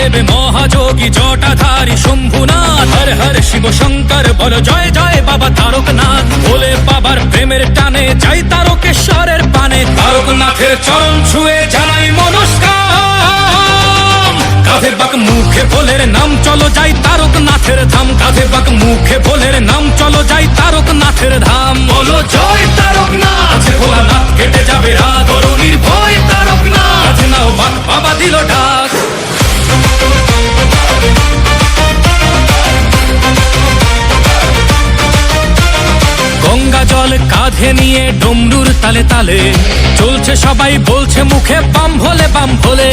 মহাদেব মহাযোগী জটাধারী শম্ভুনাথ, হর হর শিব শঙ্কর বল জয় জয় বাবা তারকনাথ। বলে বাবার প্রেমের টানে যাই তারকেশ্বরের পানে, তারকনাথের চরণ ছুঁয়ে জানাই মনস্কাম। কাঁধে বাক মুখে ভোলের নাম চলো যাই তারকনাথের ধাম, কাঁধে বাক মুখে ভোলের নাম চলো যাই তারকনাথের ধাম। বলো জয় তারকনাথ, ভোলানাথ কেটে যাবে রাত, অরুণীর ভয় তারকনাথ, কাঁধে নাও বাক বাবা দিল ডাক। গঙ্গা জল কাঁধে নিয়ে ডমরুর তালে তালে চলছে সবাই, বলছে মুখে বাম ভোলে বাম ভোলে।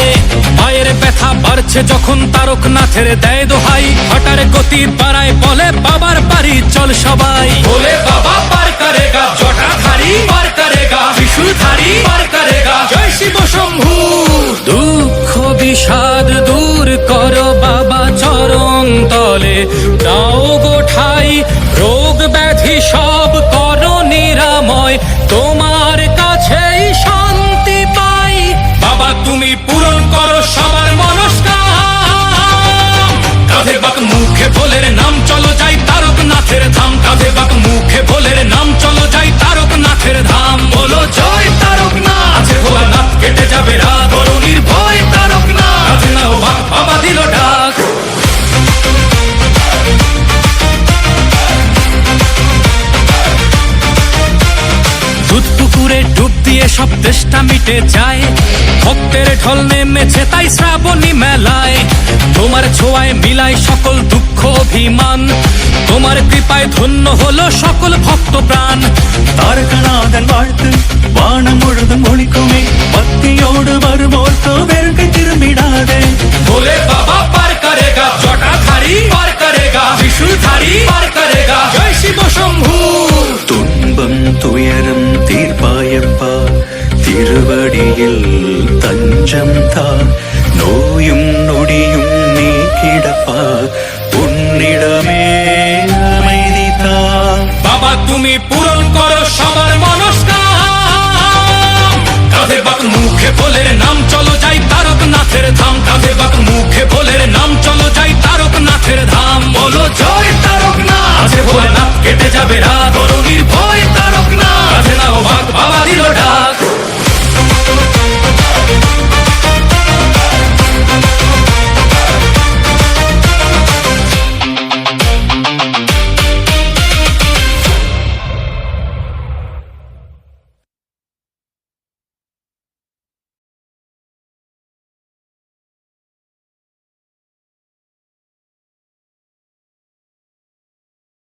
পায়ের ব্যথা বাড়ছে যখন তারকনাথের দেয় দোহাই, হঠাৎ গতি বাড়ায় বলে বাবার বাড়ি চল সবাই। বলে বাবা পার করেগা, জটাধারী পার করেগা, ত্রিশূলধারী পার করেগা, জয় শিব শম্ভু। দুঃখ বিষাদ দূর করো বাবা চরণ তলে, দাও গো ঠাই রোগ ব্যাধি সব করো নিরাময়, তোমার কাছেই শান্তি পাই। বাবা তুমি পূরণ করো সবার মনস্কাম। কাঁধে বাক মুখে ভোলের নাম চলো যাই তারকনাথের ধাম, কাঁধে বাক মুখে ভোলের নাম চলো যাই তারকনাথের ধাম। বলো জয় তারকনাথ, ভোলানাথ কেটে যাবে রাত, অরুণীর ভয় তারকনাথ, কাঁধে নাও বাক বাবা দিল ডাক। পুকুরে ডুব দিয়ে সব তেষ্টা মিটে যায়, ভক্তের ঢল নেমেছে তাই শ্রাবণী মেলায়। তোমার ছোঁয়ায় মিলায় সকল দুঃখ অভিমান, তোমার কৃপায় ধন্য হলো সকল ভক্ত প্রাণ। தாரகநாதன் வாழ்த்து வானம் முழுதும் ஒளிக்குமே, பக்தியோடு வருவோர்க்கு வெறுக்கை திரும்பிடாதே। बोले बाबा पार करेगा, जटाधारी पार करेगा, त्रिशूलधारी पार करेगा, जय शिव शंभू। துன்பம் துயரம் தீர்ப்பாயப்பா, திருவடியில் தஞ்சம் தான், நோயும் நொடியும் நீக்கிடப்பா, உன்னிடமே அமைதி தான்। বাবা তুমি পূরণ করো সবার মনস্কাম। কাঁধে বাক মুখে ভোলের নাম চলো যাই তারকনাথের ধাম, কাঁধে বাক মুখে ভোলের নাম চলো যাই তারকনাথের ধাম। বলো জয়